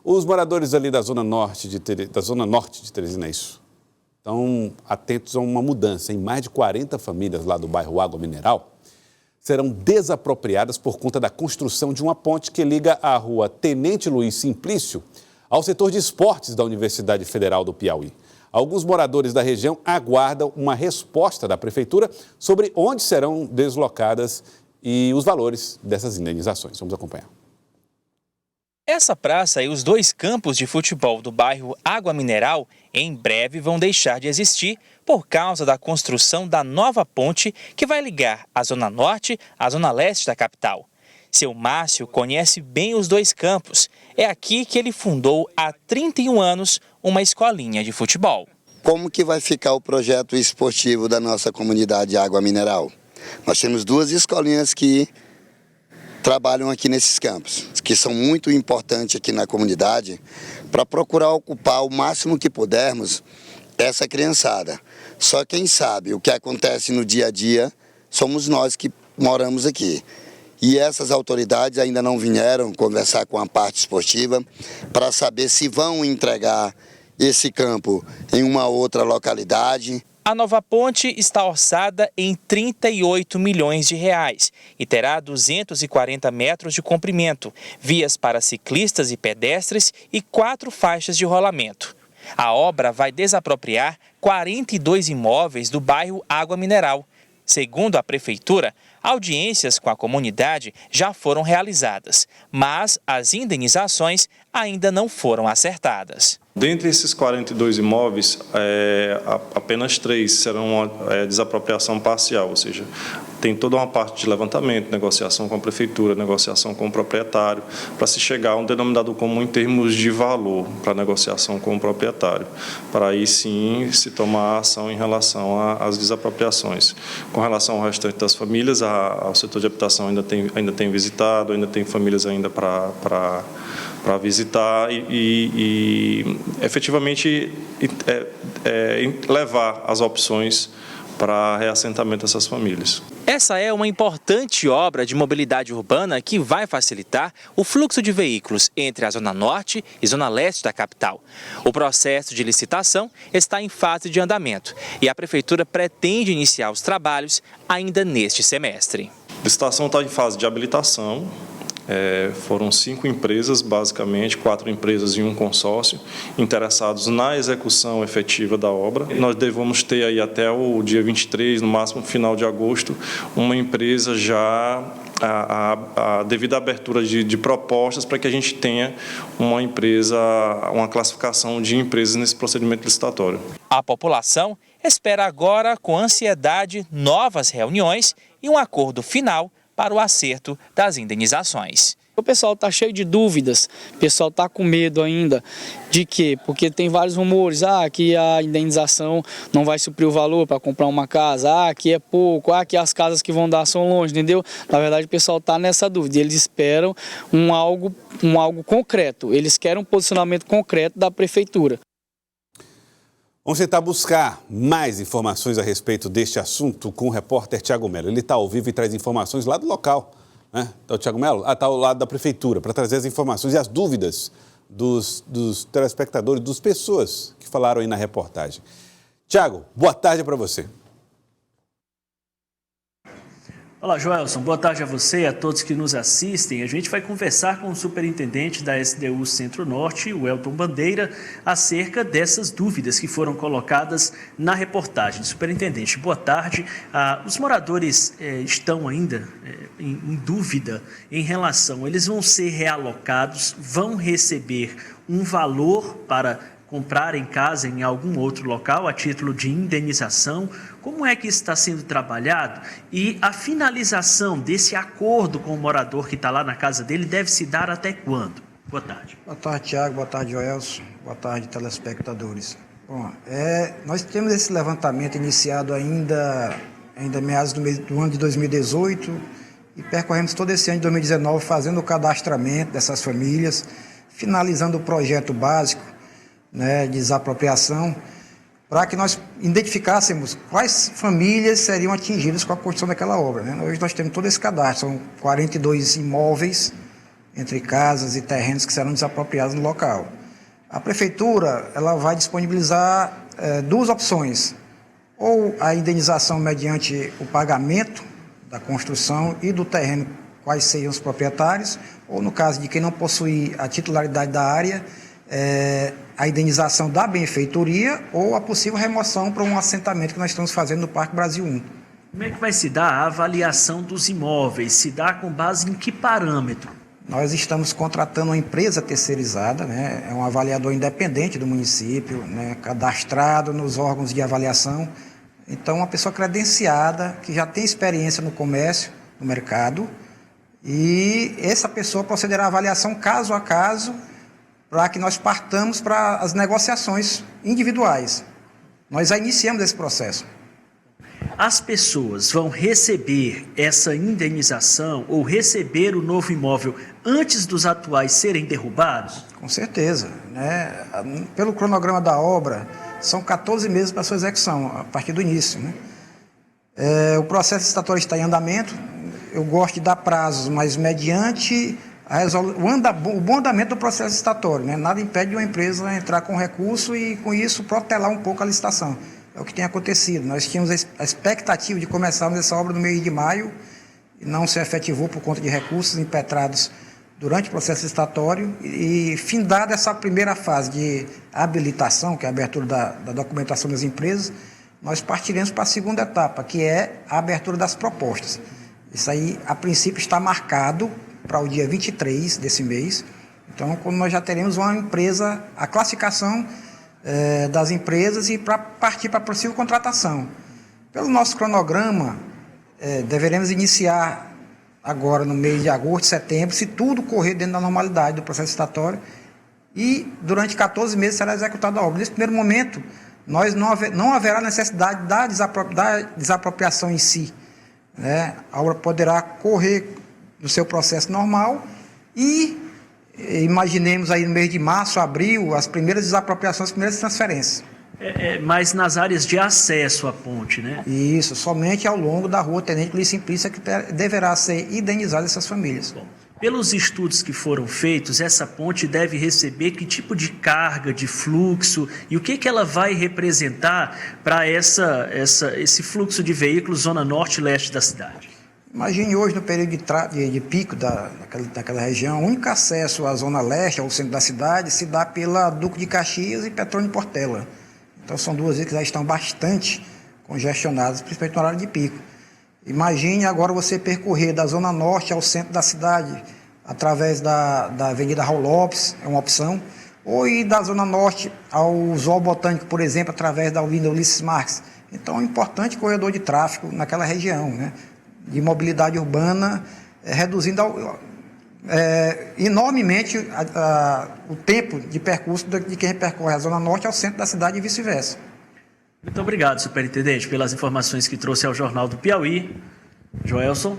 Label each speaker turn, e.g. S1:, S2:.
S1: Os moradores ali da zona norte de Teresina, estão atentos a uma mudança. Em mais de 40 famílias lá do bairro Água Mineral serão desapropriadas por conta da construção de uma ponte que liga a rua Tenente Luiz Simplício ao setor de esportes da Universidade Federal do Piauí. Alguns moradores da região aguardam uma resposta da prefeitura sobre onde serão deslocadas e os valores dessas indenizações. Vamos acompanhar.
S2: Essa praça e os 2 campos de futebol do bairro Água Mineral em breve vão deixar de existir por causa da construção da nova ponte que vai ligar a Zona Norte à Zona Leste da capital. Seu Márcio conhece bem os 2 campos. É aqui que ele fundou há 31 anos uma escolinha de futebol.
S3: Como que vai ficar o projeto esportivo da nossa comunidade Água Mineral? Nós temos 2 escolinhas que trabalham aqui nesses campos, que são muito importantes aqui na comunidade, para procurar ocupar o máximo que pudermos essa criançada. Só quem sabe o que acontece no dia a dia somos nós que moramos aqui. E essas autoridades ainda não vieram conversar com a parte esportiva para saber se vão entregar esse campo em uma outra localidade.
S2: A nova ponte está orçada em R$ 38 milhões e terá 240 metros de comprimento, vias para ciclistas e pedestres e 4 faixas de rolamento. A obra vai desapropriar 42 imóveis do bairro Água Mineral. Segundo a prefeitura, audiências com a comunidade já foram realizadas, mas as indenizações ainda não foram acertadas.
S4: Dentre esses 42 imóveis, apenas 3 serão desapropriação parcial, ou seja, tem toda uma parte de levantamento, negociação com a prefeitura, negociação com o proprietário, para se chegar a um denominador comum em termos de valor para negociação com o proprietário, para aí sim se tomar ação em relação às desapropriações. Com relação ao restante das famílias, o setor de habitação ainda tem visitado, ainda tem famílias ainda para visitar e efetivamente levar as opções para reassentamento dessas famílias.
S2: Essa é uma importante obra de mobilidade urbana que vai facilitar o fluxo de veículos entre a Zona Norte e Zona Leste da capital. O processo de licitação está em fase de andamento e a Prefeitura pretende iniciar os trabalhos ainda neste semestre.
S4: A licitação está em fase de habilitação. Foram 5 empresas, basicamente, 4 empresas e um consórcio, interessados na execução efetiva da obra. Nós devemos ter aí até o dia 23, no máximo final de agosto, uma empresa já a devida abertura de propostas para que a gente tenha uma classificação de empresas nesse procedimento licitatório.
S2: A população espera agora, com ansiedade, novas reuniões e um acordo final para o acerto das indenizações.
S5: O pessoal está cheio de dúvidas, o pessoal está com medo ainda de quê? Porque tem vários rumores, que a indenização não vai suprir o valor para comprar uma casa, que é pouco, que as casas que vão dar são longe, entendeu? Na verdade o pessoal está nessa dúvida, eles esperam algo concreto, eles querem um posicionamento concreto da prefeitura.
S1: Vamos tentar buscar mais informações a respeito deste assunto com o repórter Tiago Melo. Ele está ao vivo e traz informações lá do local. Então, Tiago Melo está ao lado da prefeitura para trazer as informações e as dúvidas dos telespectadores, das pessoas que falaram aí na reportagem. Tiago, boa tarde para você.
S6: Olá, Joelson. Boa tarde a você e a todos que nos assistem. A gente vai conversar com o superintendente da SDU Centro-Norte, o Elton Bandeira, acerca dessas dúvidas que foram colocadas na reportagem. Superintendente, boa tarde. Os moradores estão ainda em dúvida em relação, eles vão ser realocados, vão receber um valor para comprar em casa em algum outro local a título de indenização. Como é que está sendo trabalhado e a finalização desse acordo com o morador que está lá na casa dele deve se dar até quando? Boa tarde.
S7: Boa tarde, Tiago. Boa tarde, Joelson. Boa tarde, telespectadores. Bom, nós temos esse levantamento iniciado ainda meados do ano de 2018 e percorremos todo esse ano de 2019 fazendo o cadastramento dessas famílias, finalizando o projeto básico, de desapropriação, para que nós identificássemos quais famílias seriam atingidas com a construção daquela obra. Hoje nós temos todo esse cadastro, são 42 imóveis entre casas e terrenos que serão desapropriados no local. A Prefeitura ela vai disponibilizar duas opções, ou a indenização mediante o pagamento da construção e do terreno, quais seriam os proprietários, ou no caso de quem não possuir a titularidade da área, a indenização da benfeitoria ou a possível remoção para um assentamento que nós estamos fazendo no Parque Brasil 1.
S6: Como é que vai se dar a avaliação dos imóveis? Se dá com base em que parâmetro?
S7: Nós estamos contratando uma empresa terceirizada, né? É um avaliador independente do município, né? Cadastrado nos órgãos de avaliação. Então, uma pessoa credenciada, que já tem experiência no comércio, no mercado, e essa pessoa procederá à avaliação caso a caso, para que nós partamos para as negociações individuais. Nós já iniciamos esse processo.
S6: As pessoas vão receber essa indenização ou receber o novo imóvel antes dos atuais serem derrubados?
S7: Com certeza, né? Pelo cronograma da obra, são 14 meses para sua execução, a partir do início, né? O processo licitatório está em andamento. Eu gosto de dar prazos, mas mediante o bom andamento do processo licitatório, né? Nada impede de uma empresa entrar com recurso e, com isso, protelar um pouco a licitação. É o que tem acontecido. Nós tínhamos a expectativa de começarmos essa obra no mês de maio e não se efetivou por conta de recursos impetrados durante o processo licitatório. E, findada essa primeira fase de habilitação, que é a abertura da documentação das empresas, nós partiremos para a segunda etapa, que é a abertura das propostas. Isso aí, a princípio, está marcado para o dia 23 desse mês. Então, quando nós já teremos uma empresa, a classificação das empresas e para partir para a possível contratação. Pelo nosso cronograma, deveremos iniciar agora no mês de agosto, setembro, se tudo correr dentro da normalidade do processo licitatório, e durante 14 meses será executada a obra. Nesse primeiro momento, não haverá necessidade da desapropriação em si, né? A obra poderá correr no seu processo normal e imaginemos aí no mês de março, abril, as primeiras desapropriações, as primeiras transferências.
S6: Mas nas áreas de acesso à ponte, né?
S7: Isso, somente ao longo da rua Tenente Luiz Simplício que deverá ser indenizada essas famílias.
S6: Bom, pelos estudos que foram feitos, essa ponte deve receber que tipo de carga, de fluxo, e o que ela vai representar para esse fluxo de veículos zona norte e leste da cidade?
S7: Imagine hoje, no período de pico daquela região, o único acesso à zona leste, ao centro da cidade, se dá pela Duque de Caxias e Petrônio Portela. Então, são duas vias que já estão bastante congestionadas, principalmente no horário de pico. Imagine agora você percorrer da zona norte ao centro da cidade, através da Avenida Raul Lopes, é uma opção, ou ir da zona norte ao Zool Botânico, por exemplo, através da Avenida Ulisses Marques. Então, é um importante corredor de tráfego naquela região, né? De mobilidade urbana, reduzindo enormemente o tempo de percurso de quem percorre a Zona Norte ao centro da cidade e vice-versa.
S6: Muito obrigado, superintendente, pelas informações que trouxe ao Jornal do Piauí. Joelson.